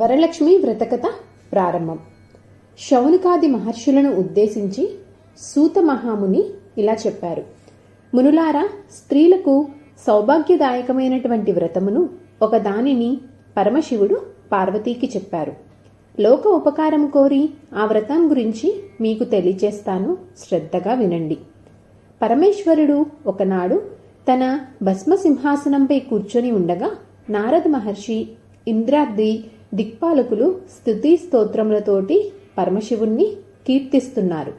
వరలక్ష్మి వ్రతకథ ప్రారంభం. శౌనకాది మహర్షులను ఉద్దేశించి సూత మహాముని ఇలా చెప్పారు. మునులారా, స్త్రీలకు సౌభాగ్యదాయకమైనటువంటి వ్రతమును ఒకదానిని పరమశివుడు పార్వతీకి చెప్పారు. లోక ఉపకారం కోరి ఆ వ్రతం గురించి మీకు తెలియచేస్తాను, శ్రద్ధగా వినండి. పరమేశ్వరుడు ఒకనాడు తన భస్మసింహాసనంపై కూర్చొని ఉండగా నారద మహర్షి, ఇంద్రాద్రి దిక్పాలకులు స్తుతి స్తోత్రములతోటి పరమశివుణ్ణి కీర్తిస్తున్నారు.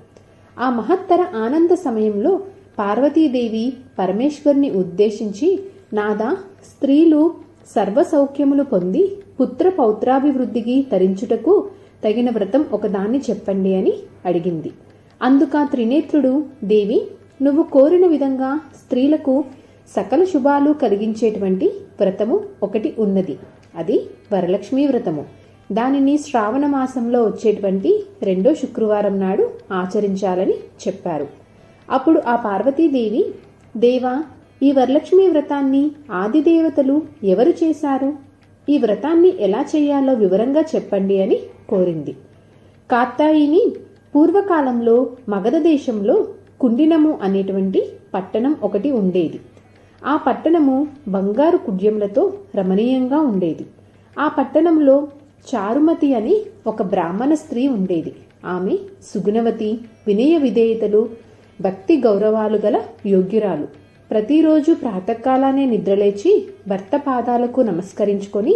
ఆ మహత్తర ఆనంద సమయంలో పార్వతీదేవి పరమేశ్వరుని ఉద్దేశించి, నాదా, స్త్రీలు సర్వసౌఖ్యములు పొంది పుత్ర పౌత్రాభివృద్ధికి తరించుటకు తగిన వ్రతం ఒకదాన్ని చెప్పండి అని అడిగింది. అందుక త్రినేత్రుడు, దేవి, నువ్వు కోరిన విధంగా స్త్రీలకు సకల శుభాలు కలిగించేటువంటి వ్రతము ఒకటి ఉన్నది. అది వరలక్ష్మీ వ్రతము. దానిని శ్రావణ మాసంలో వచ్చేటువంటి 2వ శుక్రవారం నాడు ఆచరించాలని చెప్పారు. అప్పుడు ఆ పార్వతీదేవి, దేవా, ఈ వరలక్ష్మీ వ్రతాన్ని ఆదిదేవతలు ఎవరు చేశారు? ఈ వ్రతాన్ని ఎలా చేయాలో వివరంగా చెప్పండి అని కోరింది. కాత్యాయిని పూర్వకాలంలో మగధ దేశంలో కుండినము అనేటువంటి పట్టణం ఒకటి ఉండేది. ఆ పట్టణము బంగారు కుడ్యములతో రమణీయంగా ఉండేది. ఆ పట్టణంలో చారుమతి అని ఒక బ్రాహ్మణ స్త్రీ ఉండేది. ఆమె సుగుణవతి, వినయ విధేయతలు, భక్తి గౌరవాలు గల యోగ్యురాలు. ప్రతిరోజు ప్రాతకాలానే నిద్రలేచి భర్త పాదాలకు నమస్కరించుకొని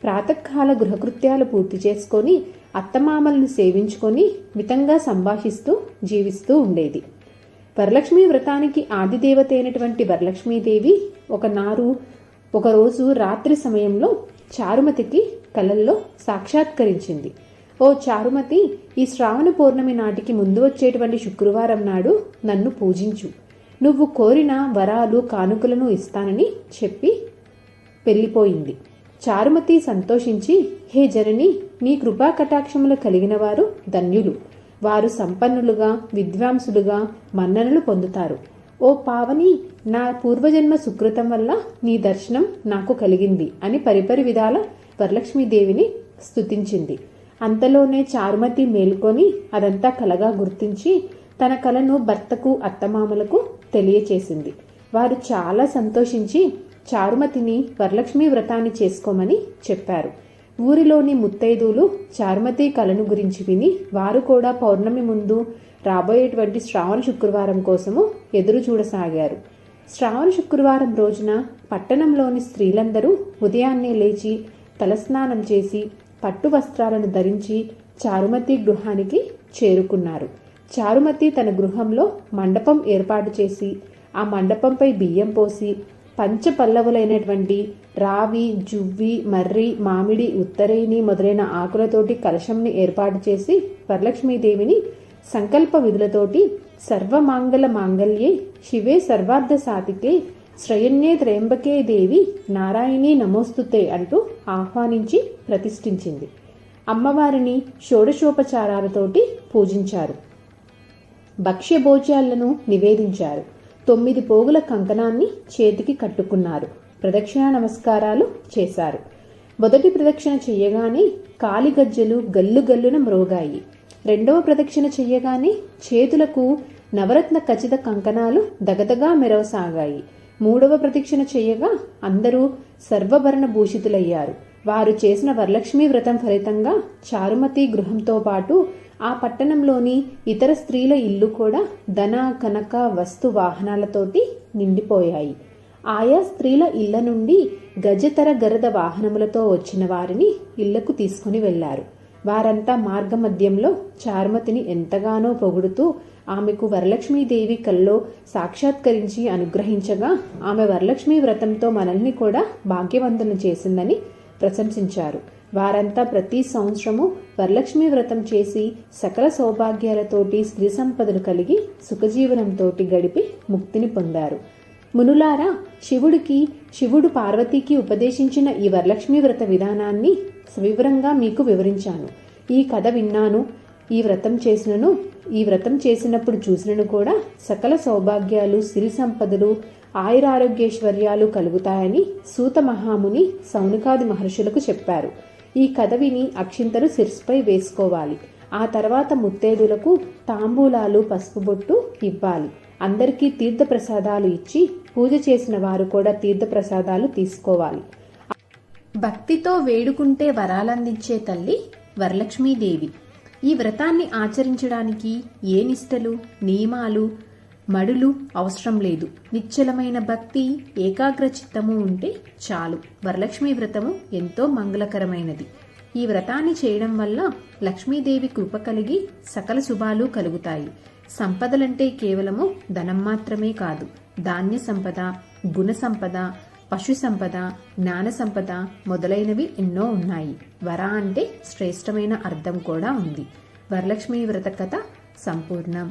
ప్రాతకాల గృహకృత్యాలు పూర్తి చేసుకొని అత్తమామలను సేవించుకొని మితంగా సంభాషిస్తూ జీవిస్తూ ఉండేది. వరలక్ష్మీ వ్రతానికి ఆదిదేవత అయినటువంటి వరలక్ష్మీదేవి ఒకరోజు రాత్రి సమయంలో చారుమతికి కలల్లో సాక్షాత్కరించింది. ఓ చారుమతి, ఈ శ్రావణ పౌర్ణమి నాటికి ముందు వచ్చేటువంటి శుక్రవారం నాడు నన్ను పూజించు. నువ్వు కోరిన వరాలు కానుకలను ఇస్తానని చెప్పి వెళ్ళిపోయింది. చారుమతి సంతోషించి, హే జనని, నీ కృపా కటాక్షములు కలిగిన వారు ధన్యులు. వారు సంపన్నులుగా, విద్వాంసులుగా మన్ననలు పొందుతారు. ఓ పావని, నా పూర్వజన్మ సుకృతం వల్ల నీ దర్శనం నాకు కలిగింది అని పరిపరి విధాల వరలక్ష్మీదేవిని స్తుతించింది. అంతలోనే చారుమతి మేల్కొని అదంతా కలగా గుర్తించి తన కలను భర్తకు, అత్తమామలకు తెలియచేసింది. వారు చాలా సంతోషించి చారుమతిని వరలక్ష్మీ వ్రతాన్ని చేసుకోమని చెప్పారు. ఊరిలోని ముత్తైదువులు చారుమతి కలను గురించి విని వారు కూడా పౌర్ణమి ముందు రాబోయేటువంటి శ్రావణ శుక్రవారం కోసము ఎదురు చూడసాగారు. శ్రావణ శుక్రవారం రోజున పట్టణంలోని స్త్రీలందరూ ఉదయాన్నే లేచి తలస్నానం చేసి పట్టు వస్త్రాలను ధరించి చారుమతి గృహానికి చేరుకున్నారు. చారుమతి తన గృహంలో మండపం ఏర్పాటు చేసి ఆ మండపంపై బియ్యం పోసి పంచపల్లవులైనటువంటి రావి, జువ్వి, మర్రి, మామిడి, ఉత్తరేణి మొదలైన ఆకులతోటి కలశంని ఏర్పాటు చేసి వరలక్ష్మీదేవిని సంకల్ప విధులతోటి సర్వమాంగళ మాంగళ్యే శివే సర్వార్థ సాధికే శ్రయణ్యే త్రయంబకే దేవి నారాయణీ నమోస్తుతే అంటూ ఆహ్వానించి ప్రతిష్ఠించింది. అమ్మవారిని షోడశోపచారాలతోటి పూజించారు. భక్ష్యభోజ్యాలను నివేదించారు. 9 పోగుల కంకణాన్ని చేతికి కట్టుకున్నారు. ప్రదక్షిణ నమస్కారాలు చేశారు. మొదటి ప్రదక్షిణ చెయ్యగానే కాలిగజ్జలు గల్లు గల్లున మ్రోగాయి. 2వ ప్రదక్షిణ చెయ్యగానే చేతులకు నవరత్న ఖచ్చిత కంకణాలు దగదగా మెరవసాగాయి. 3వ ప్రదక్షిణ చెయ్యగా అందరూ సర్వభరణ భూషితులయ్యారు. వారు చేసిన వరలక్ష్మీ వ్రతం ఫలితంగా చారుమతి గృహంతో పాటు ఆ పట్టణంలోని ఇతర స్త్రీల ఇల్లు కూడా ధన, కనక, వస్తు వాహనాలతోటి నిండిపోయాయి. ఆయా స్త్రీల ఇళ్ల నుండి గజతర గరద వాహనములతో వచ్చిన వారిని ఇళ్లకు తీసుకుని వెళ్లారు. వారంతా మార్గమధ్యంలో చారుమతిని ఎంతగానో పొగుడుతూ ఆమెకు వరలక్ష్మీదేవి కల్లో సాక్షాత్కరించి అనుగ్రహించగా ఆమె వరలక్ష్మీ వ్రతంతో మనల్ని కూడా భాగ్యవంతులను చేసిందని ప్రశంసించారు. వారంతా ప్రతి సంవత్సరము వరలక్ష్మీ వ్రతం చేసి సకల సౌభాగ్యాలతోటి స్త్రీ సంపదలు కలిగి సుఖజీవనంతో గడిపి ముక్తిని పొందారు. మునులారా, శివుడు పార్వతీకి ఉపదేశించిన ఈ వరలక్ష్మీ వ్రత విధానాన్ని సవివరంగా మీకు వివరించాను. ఈ కథ విన్నాను, ఈ వ్రతం చేసినప్పుడు చూసినను కూడా సకల సౌభాగ్యాలు, సిరి సంపదలు, ఆయురారోగ్యేశ్వర్యాలు కలుగుతాయని సూత మహాముని సౌనకాది మహర్షులకు చెప్పారు. ఈ కథ విని అక్షింతలు శిరస్సుపై వేసుకోవాలి. ఆ తర్వాత ముత్తైదులకు తాంబూలాలు, పసుపు బొట్టు ఇవ్వాలి. అందరికీ తీర్థప్రసాదాలు ఇచ్చి పూజ చేసిన వారు కూడా తీర్థప్రసాదాలు తీసుకోవాలి. భక్తితో వేడుకుంటే వరాలందించే తల్లి వరలక్ష్మీదేవి. ఈ వ్రతాన్ని ఆచరించడానికి ఏ నిష్టలు, నియమాలు, మడులు అవసరం లేదు. నిశ్చలమైన భక్తి, ఏకాగ్ర చిత్తము ఉంటే చాలు. వరలక్ష్మీ వ్రతము ఎంతో మంగళకరమైనది. ఈ వ్రతాన్ని చేయడం వల్ల లక్ష్మీదేవి కృప కలిగి సకల శుభాలు కలుగుతాయి. సంపదలంటే కేవలము ధనం మాత్రమే కాదు, ధాన్య సంపద, గుణ సంపద, పశు సంపద, జ్ఞాన సంపద మొదలైనవి ఎన్నో ఉన్నాయి. వర అంటే శ్రేష్టమైన అర్థం కూడా ఉంది. వరలక్ష్మీ వ్రత కథ సంపూర్ణం.